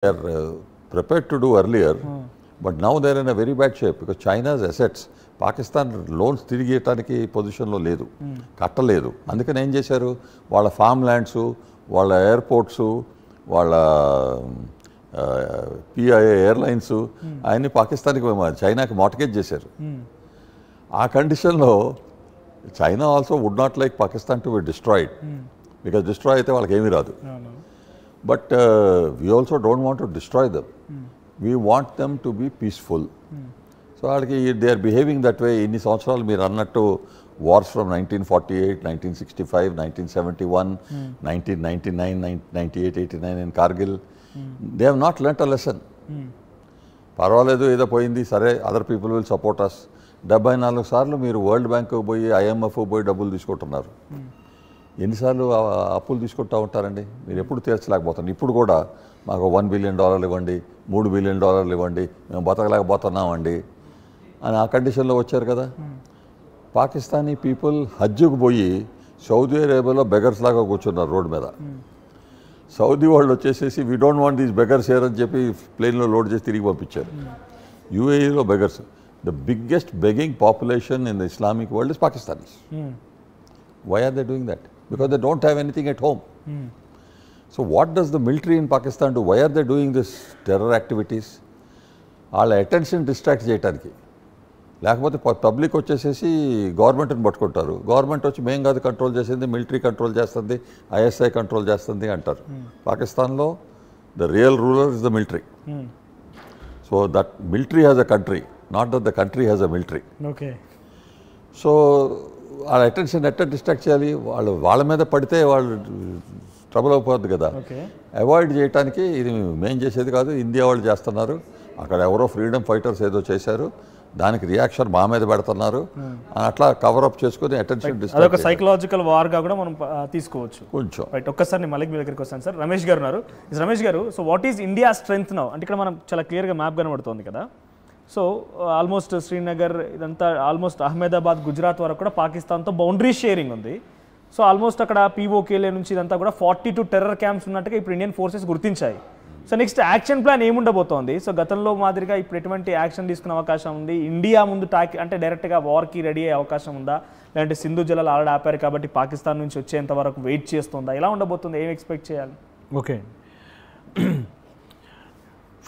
They are prepared to do earlier, but now they are in a very bad shape because China's assets, Pakistan loans తిరిగి ఇవ్వడానికి పొజిషన్లో లేదు, కట్టలేదు. అందుకని ఏం చేశారు, వాళ్ళ ఫామ్ ల్యాండ్స్, వాళ్ళ ఎయిర్పోర్ట్స్, వాళ్ళ పిఐఏ ఎయిర్లైన్స్ అవన్నీ పాకిస్తాన్కి చైనాకి మార్టిగేజ్ చేశారు. ఆ కండిషన్లో China also would not like Pakistan to be destroyed, because destroy అయితే వాళ్ళకి ఏమీ రాదు. But we also don't want to destroy them, we want them to be peaceful. So వాళ్ళకి they are behaving that way. ఇన్ని సంవత్సరాలు మీరు అన్నట్టు wars from 1948, 1965, 1971, 1999, 98, 89 in Kargil, they have not learnt a lesson. పర్వాలేదు ఏదో పోయింది సరే, other people will support us. 74 సార్లు మీరు వరల్డ్ బ్యాంక్ పోయి ఐఎంఎఫ్ పోయి డబ్బులు తీసుకుంటున్నారు. ఎన్నిసార్లు అప్పులు తీసుకుంటూ ఉంటారండి, మీరు ఎప్పుడు తీర్చలేకపోతారు. ఇప్పుడు కూడా మాకు $1 బిలియన్ ఇవ్వండి, $3 బిలియన్ ఇవ్వండి, మేము బతకలేకపోతున్నామండి అని ఆ కండిషన్లో వచ్చారు కదా. పాకిస్తానీ పీపుల్ హజ్జుకు పోయి సౌదీ అరేబియాలో బెగర్స్ లాగా కూర్చున్నారు రోడ్డు మీద. సౌదీ వాళ్ళు వచ్చేసేసి we don't want these beggars here అని చెప్పి ప్లేన్లో లోడ్ చేసి తిరిగి పంపించారు. యూఏఈలో beggars, the biggest begging population in the Islamic world is Pakistanis. Why are they doing that? Because they don't have anything at home. So what does the military in Pakistan do? Why are they doing this terror activities? వాళ్ళ attention distract చేయడానికి. లేకపోతే public వచ్చేసేసి గవర్నమెంట్ని పట్టుకుంటారు, government వచ్చి మేము కాదు control చేసింది, మిలిటరీ కంట్రోల్ చేస్తుంది, ఐఎస్ఐ కంట్రోల్ చేస్తుంది అంటారు. పాకిస్తాన్లో the real ruler is the military. So that military has a country, not that the country has a military. Okay. So వాళ్ళ అటెన్షన్ ఎట్లా డిస్ట్రాక్ట్ చేయాలి, వాళ్ళ మీద పడితే వాళ్ళు ట్రబుల్ అయిపోద్ది కదా. అవాయిడ్ చేయడానికి ఇది మేం చేసేది కాదు, ఇండియా వాళ్ళు చేస్తున్నారు, అక్కడ ఎవరో ఫ్రీడమ్ ఫైటర్స్ ఏదో చేశారు, దానికి రియాక్షన్ మా మీద పెడుతున్నారు అని అట్లా కవరప్ చేసుకుని అటెన్షన్ డిస్ట్రాక్ట్. అదొక సైకలాజికల్ వార్గా కూడా మనం తీసుకోవచ్చు కొంచెం. రైట్. ఒక్కసారి నేను మళ్ళీ మీ దగ్గరికి వస్తాను సార్. రమేష్ గారు ఉన్నారు. రమేష్ గారు, so what is India strength now? అంటే ఇక్కడ మనం చాలా క్లియర్గా మ్యాప్ కనబడుతుంది కదా. సో ఆల్మోస్ట్ శ్రీనగర్ ఇదంతా ఆల్మోస్ట్ అహ్మదాబాద్, గుజరాత్ వరకు కూడా పాకిస్తాన్తో బౌండరీ షేరింగ్ ఉంది. సో ఆల్మోస్ట్ అక్కడ పీఓకేలే నుంచి ఇదంతా కూడా 42 టెర్రర్ క్యాంప్స్ ఉన్నట్టుగా ఇప్పుడు ఇండియన్ ఫోర్సెస్ గుర్తించాయి. సో నెక్స్ట్ యాక్షన్ ప్లాన్ ఏముండబోతోంది? సో గతంలో మాదిరిగా ఇప్పుడు ఎటువంటి యాక్షన్ తీసుకునే అవకాశం ఉంది? ఇండియా ముందు అంటే డైరెక్ట్గా వార్కి రెడీ అయ్యే అవకాశం ఉందా? లేదంటే సింధు జలాలు ఆల్రెడీ ఆపారు కాబట్టి పాకిస్తాన్ నుంచి వచ్చేంత వరకు వెయిట్ చేస్తుందా? ఎలా ఉండబోతుంది? ఏం ఎక్స్పెక్ట్ చేయాలి? Okay,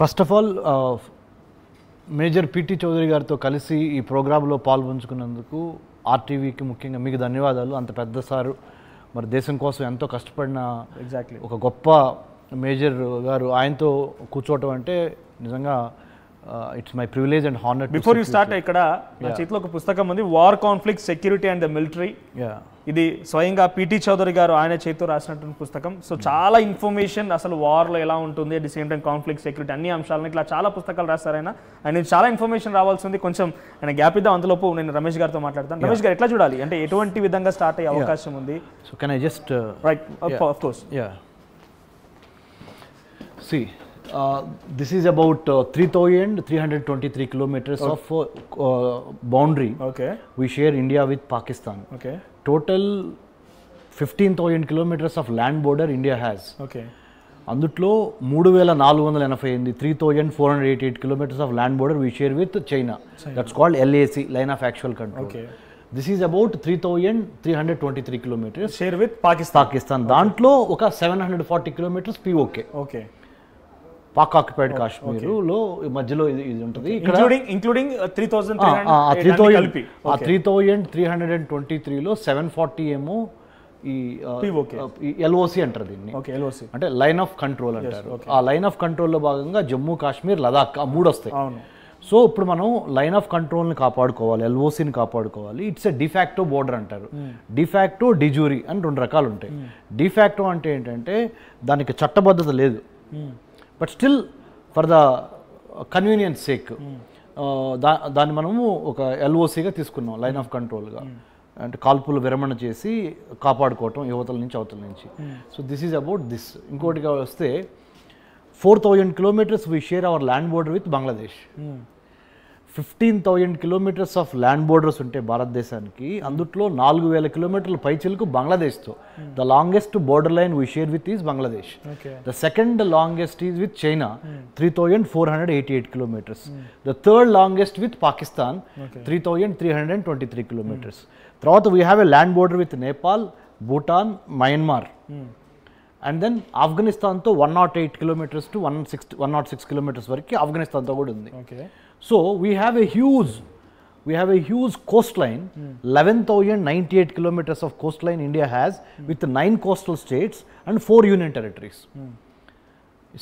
first of all major PT Chowdary గారితో కలిసి ఈ ప్రోగ్రాంలో పాల్పంచుకున్నందుకు ఆర్టీవీకి ముఖ్యంగా మీకు ధన్యవాదాలు. అంత పెద్ద సారు, మరి దేశం కోసం ఎంతో కష్టపడిన ఒక గొప్ప మేజర్ గారు, ఆయనతో కూర్చోవటం అంటే నిజంగా it's my privilege and honour. Before you start, ఇక్కడ నా చేతిలో ఒక పుస్తకం ఉంది, war conflict, security and the military. ఇది స్వయంగా పిటి చౌదరి గారు ఆయన చేతితో రాసినటువంటి పుస్తకం. సో చాలా ఇన్ఫర్మేషన్, అసలు వార్లో ఎలా ఉంటుంది, at the same time conflict, security, అన్ని అంశాలను ఇట్లా చాలా పుస్తకాలు రాస్తారు ఆయన. ఆయన చాలా ఇన్ఫర్మేషన్ రావాల్సి ఉంది. కొంచెం ఆయన గ్యాప్ ఇద్దాం, అంతలోపు నేను రమేష్ గారితో మాట్లాడతాను. రమేష్ గారు, ఎట్లా చూడాలి అంటే ఎటువంటి విధంగా స్టార్ట్ అయ్యే అవకాశం ఉంది? So can I just right, of course. See, this is about 3,323 kilometers of boundary. Okay. We share India with Pakistan. Okay. Total 15,000 kilometers of land border India has. Okay. అందుట్లో 3,488, 3,488 kilometers of land border we share with China. That's called LAC, Line of Actual Control. Okay. This is about 3,323 kilometers. Share with Pakistan. దాంట్లో ఒక 740 kilometers POK. Okay. Pak occupied కాశ్మీర్లో మధ్యలో ఇది ఉంటుంది. Including 3,323లో 740 ఏమో ఈ LOC అంటారు దీన్ని. అంటే లైన్ ఆఫ్ కంట్రోల్ అంటారు. ఆ లైన్ ఆఫ్ కంట్రోల్లో భాగంగా జమ్మూ కాశ్మీర్, లదాఖ్, ఆ 3 వస్తాయి. సో ఇప్పుడు మనం లైన్ ఆఫ్ కంట్రోల్ని కాపాడుకోవాలి, ఎల్ఓసిని కాపాడుకోవాలి. ఇట్స్ ఎ డిఫాక్టో బోర్డర్ అంటారు. డిఫాక్టో, డిజూరీ అని 2 రకాలు ఉంటాయి. డిఫాక్టో అంటే ఏంటంటే దానికి చట్టబద్ధత లేదు, but still for the convenience sake దాన్ని మనము ఒక ఎల్ఓసిగా తీసుకున్నాం, లైన్ ఆఫ్ కంట్రోల్గా. అంటే కాల్పులు విరమణ చేసి కాపాడుకోవటం యువతల నుంచి అవతల నుంచి. So this is about this. ఇంకోటిగా వస్తే 4,000 kilometers we share our land border with Bangladesh. 15,000 kilometres of land borders ఉంటే భారతదేశానికి, అందుట్లో 4,000 కిలోమీటర్ల పైచిలకు బంగ్లాదేశ్తో. The longest border line we share with is Bangladesh. The second longest is with China, 3,488 kilometres. The third longest with Pakistan, 3,323 kilometres. తర్వాత we have a land border with Nepal, Bhutan, Myanmar. And then ఆఫ్ఘనిస్తాన్తో 108 kilometres to 106 kilometres వరకు ఆఫ్ఘనిస్తాన్తో కూడా ఉంది. So we have a huge coastline. 11,098 kilometers of coastline India has, with 9 coastal states and 4 union territories.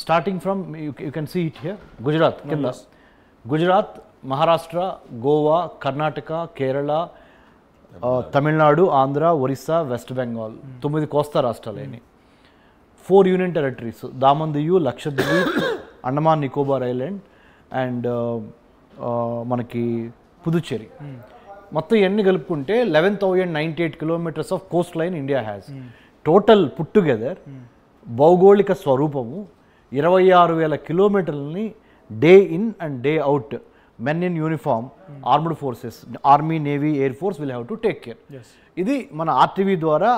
Starting from, you can see it here, Gujarat, Gujarat, Maharashtra, Goa, Karnataka, Kerala, Tamil Nadu, Andhra, Orissa, West Bengal. 9 costa రాష్ట్రాలని, 4 union territories, Daman Diu, Lakshadweep, Andaman Nicobar Island, and మనకి పుదుచ్చేరి. మొత్తం ఇవన్నీ కలుపుకుంటే 11,098 kilometers of coast line India has. Total put together భౌగోళిక స్వరూపము 26,000 కిలోమీటర్లని day in and day out men in uniform armed forces, army, navy, air force will have to take care. ఇది మన RTV ద్వారా,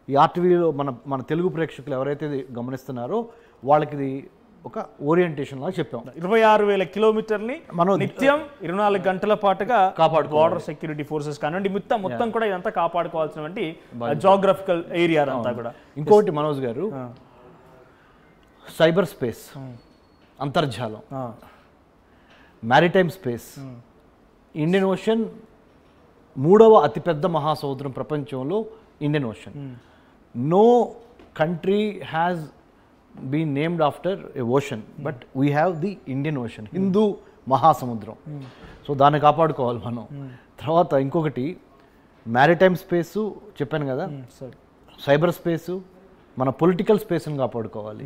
ఈ ఆర్టీవీలో మన తెలుగు ప్రేక్షకులు ఎవరైతే గమనిస్తున్నారో వాళ్ళకి ఇది ఒక ఓరియంటేషన్ లాగా చెప్పాం. 26,000 కిలోమీటర్ని మనం నిత్యం 24 గంటల పాటుగా బార్డర్ సెక్యూరిటీ ఫోర్సెస్ కానివ్వండి, మొత్తం కూడా ఇదంతా కాపాడుకోవాల్సినటువంటి జాగ్రఫికల్ ఏరియా అంతా కూడా. ఇంకోటి మనోజ్ గారు, సైబర్ స్పేస్, అంతర్జాలం, మ్యారిటైమ్ స్పేస్. ఇండియన్ ఓషన్ 3వ అతిపెద్ద మహాసముద్రం ప్రపంచంలో Indian Ocean. No country has been named after a ocean, but we have the Indian Ocean, Hindu మహాసముద్రం. సో దాన్ని కాపాడుకోవాలి మనం. తర్వాత ఇంకొకటి మ్యారిటైమ్ స్పేసు చెప్పాను కదా, సైబర్ స్పేసు, మన పొలిటికల్ స్పేస్ని కాపాడుకోవాలి.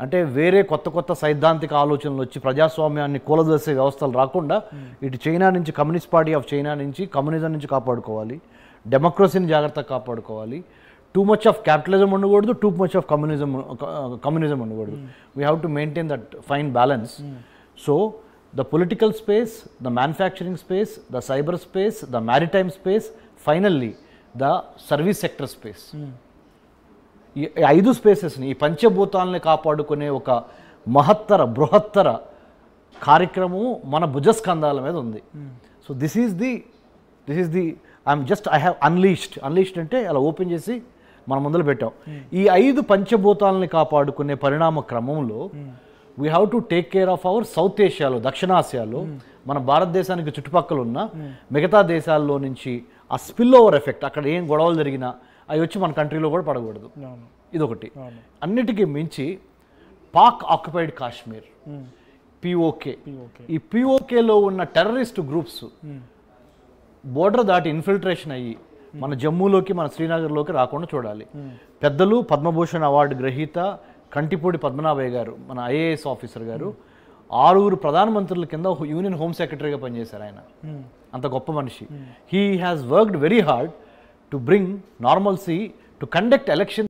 అంటే వేరే కొత్త సైద్ధాంతిక ఆలోచనలు వచ్చి ప్రజాస్వామ్యాన్ని కూలదోసే వ్యవస్థలు రాకుండా ఇటు చైనా నుంచి, కమ్యూనిస్ట్ పార్టీ ఆఫ్ చైనా నుంచి, కమ్యూనిజం నుంచి కాపాడుకోవాలి. డెమోక్రసీని జాగ్రత్తగా కాపాడుకోవాలి. Too much of capitalism ఉండకూడదు, too much of communism ఉండకూడదు. We have to maintain that fine balance. So the political space, the manufacturing space, the cyber space, the maritime space, finally the service sector space. ఈ 5 స్పేసెస్ని, ఈ పంచభూతాలని కాపాడుకునే ఒక బృహత్తర కార్యక్రమం మన భుజస్కంధాల మీద ఉంది. So this is the I have unleashed అంటే అలా ఓపెన్ చేసి మనం మొదలు పెట్టాం. ఈ 5 పంచభూతాలని కాపాడుకునే పరిణామ క్రమంలో we have to take care of our south ఏషియాలో, దక్షిణాసియాలో, మన భారతదేశానికి చుట్టుపక్కల ఉన్న మిగతా దేశాల్లో నుంచి ఆ స్పిల్ ఓవర్ ఎఫెక్ట్, అక్కడ ఏం గొడవలు జరిగినా అవి వచ్చి మన కంట్రీలో కూడా పడకూడదు. ఇదొకటి. అన్నిటికీ మించి పాక్ ఆక్యుపైడ్ కాశ్మీర్, పిఓకే, ఈ పిఓకేలో ఉన్న టెర్రరిస్ట్ గ్రూప్స్ బోర్డర్ దాటి ఇన్ఫిల్ట్రేషన్ అయ్యి మన జమ్మూలోకి, మన శ్రీనగర్లోకి రాకుండా చూడాలి. పెద్దలు, పద్మభూషణ్ అవార్డు గ్రహీత కంటిపూడి పద్మనాభయ్య గారు, మన ఐఏఎస్ ఆఫీసర్ గారు, 6 ప్రధానమంత్రుల కింద యూనియన్ హోమ్ సెక్రటరీగా పనిచేశారు. ఆయన అంత గొప్ప మనిషి. He has worked very hard to bring normalcy, to conduct election